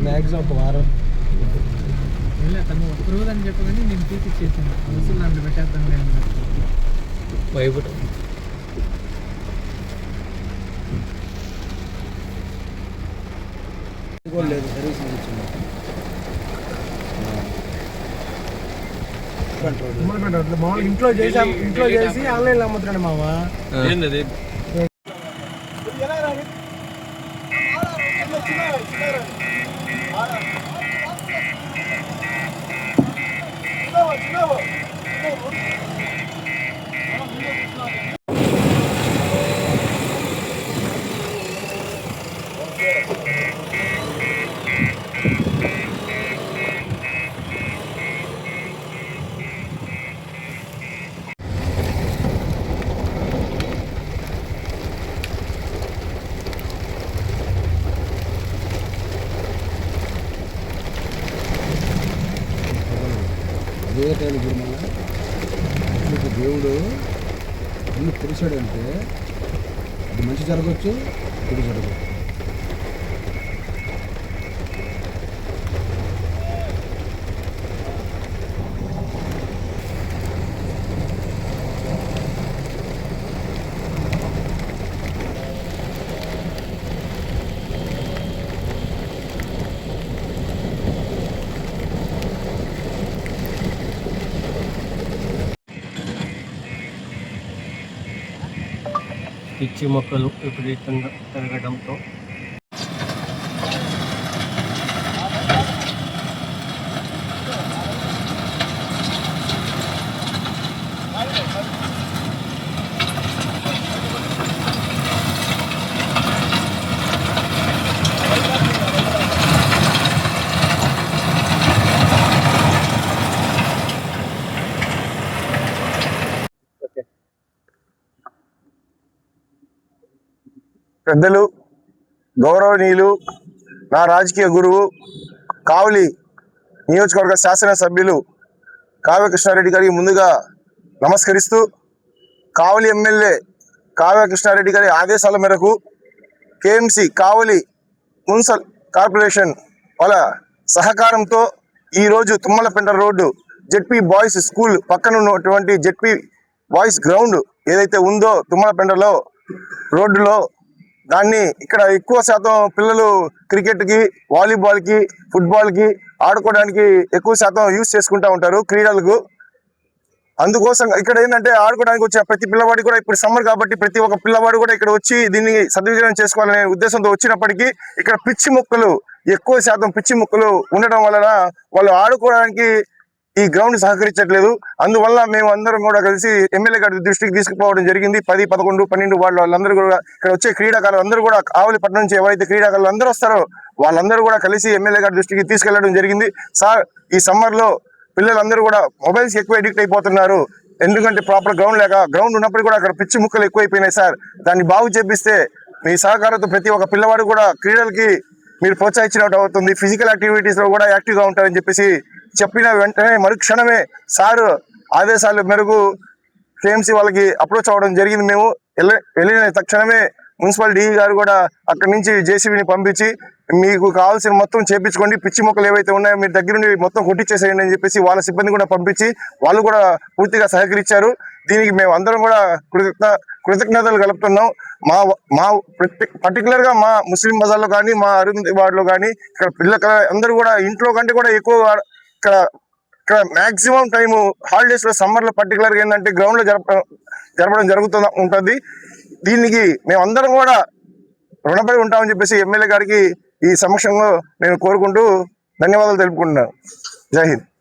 Maximum ఒక వారం తను ఒక్కరోజు అని చెప్పగానే నేను తీసిచ్చేసాను. వసూలు దాంట్లో పెట్టేద్దాం లేదు భయపడు. లేదు సర్వీస్ మామూలుగా ఇంట్లో చేసి ఆన్లైన్లో అమ్ముతున్నాడు మావా. ఏంటది? అదే టైం గురుమల్ల దేవుడు అన్ని తెలిసాడంటే అది మంచి జరగవచ్చు, చెడు జరగవచ్చు. పిచ్చి మొక్కలు విపరీతంగా పెరగడంతో పెద్దలు, గౌరవనీయులు, నా రాజకీయ గురువు, కావలి నియోజకవర్గ శాసనసభ్యులు కావ్య కృష్ణారెడ్డి గారికి ముందుగా నమస్కరిస్తూ, కావలి ఎమ్మెల్యే కావ్య కృష్ణారెడ్డి గారి ఆదేశాల మేరకు కేఎంసి కావలి మున్సిపల్ కార్పొరేషన్ వాళ్ళ సహకారంతో ఈరోజు Tummalapenta road ZP boys school పక్కన ఉన్నటువంటి జెడ్పీ బాయ్స్ గ్రౌండ్ ఏదైతే ఉందో తుమ్మలపెంటలో రోడ్డులో దాన్ని ఇక్కడ ఎక్కువ శాతం పిల్లలు క్రికెట్కి, వాలీబాల్కి, ఫుట్బాల్కి ఆడుకోవడానికి ఎక్కువ శాతం యూజ్ చేసుకుంటూ ఉంటారు క్రీడలకు. అందుకోసం ఇక్కడ ఏంటంటే ఆడుకోవడానికి వచ్చే ప్రతి పిల్లవాడి కూడా ఇప్పుడు సమ్మర్ కాబట్టి ప్రతి ఒక్క పిల్లవాడు కూడా ఇక్కడ వచ్చి దీన్ని సద్వినియోగం చేసుకోవాలనే ఉద్దేశంతో వచ్చినప్పటికీ ఇక్కడ పిచ్చి మొక్కలు ఎక్కువ శాతం పిచ్చి మొక్కలు ఉండడం వలన వాళ్ళు ఆడుకోవడానికి ఈ గ్రౌండ్ సహకరించట్లేదు. అందువల్ల మేము అందరం కూడా కలిసి ఎమ్మెల్యే గారి దృష్టికి తీసుకుపోవడం జరిగింది. 10, 11, 12 వాళ్ళందరూ కూడా ఇక్కడ వచ్చే క్రీడాకారులు అందరూ కూడా కావలిపట్నం నుంచి ఎవరైతే క్రీడాకారులు అందరూ వస్తారో వాళ్ళందరూ కూడా కలిసి ఎమ్మెల్యే గారి దృష్టికి తీసుకెళ్లడం జరిగింది. సార్, ఈ సమ్మర్లో పిల్లలందరూ కూడా మొబైల్స్ ఎక్కువ అడిక్ట్ అయిపోతున్నారు. ఎందుకంటే ప్రాపర్ గ్రౌండ్ లేక, గ్రౌండ్ ఉన్నప్పుడు కూడా అక్కడ పిచ్చి ముక్కలు ఎక్కువైపోయినాయి సార్. దాన్ని బాగు చేపిస్తే మీ సహకారంతో ప్రతి ఒక్క పిల్లవాడు కూడా క్రీడలకి మీరు ప్రోత్సహించినట్టు అవుతుంది. ఫిజికల్ యాక్టివిటీస్లో కూడా యాక్టివ్గా ఉంటారని చెప్పేసి చెప్పిన వెంటనే మరుక్షణమే సార్ ఆదేశాల మేరకు కేఎంసీ వాళ్ళకి అప్రోచ్ అవ్వడం జరిగింది. మేము వెళ్ళిన తక్షణమే మున్సిపల్ డిఈ గారు కూడా అక్కడి నుంచి జేసీబీని పంపించి మీకు కావాల్సిన మొత్తం చేపించుకోండి, పిచ్చి మొక్కలు ఏవైతే ఉన్నాయో మీరు దగ్గరుండి మొత్తం కొట్టించేసేయండి అని చెప్పేసి వాళ్ళ సిబ్బంది కూడా పంపించి వాళ్ళు కూడా పూర్తిగా సహకరించారు. దీనికి మేము అందరం కూడా కృతజ్ఞతలు కలుపుతున్నాం. మా పర్టికులర్గా మా ముస్లిం బజార్లో కానీ, మా అరుంధతి వార్డులో కానీ ఇక్కడ పిల్లలు అందరూ కూడా ఇంట్లో కంటే కూడా ఎక్కువ ఇక్కడ మ్యాక్సిమం టైము హాలిడేస్లో సమ్మర్లో పర్టికులర్గా ఏంటంటే గ్రౌండ్లో జరపడం ఉంటుంది. దీనికి మేమందరం కూడా రుణపడి ఉంటామని చెప్పేసి ఎమ్మెల్యే గారికి ఈ సమక్షంలో నేను కోరుకుంటూ ధన్యవాదాలు తెలుపుకుంటున్నాను. జై హింద్.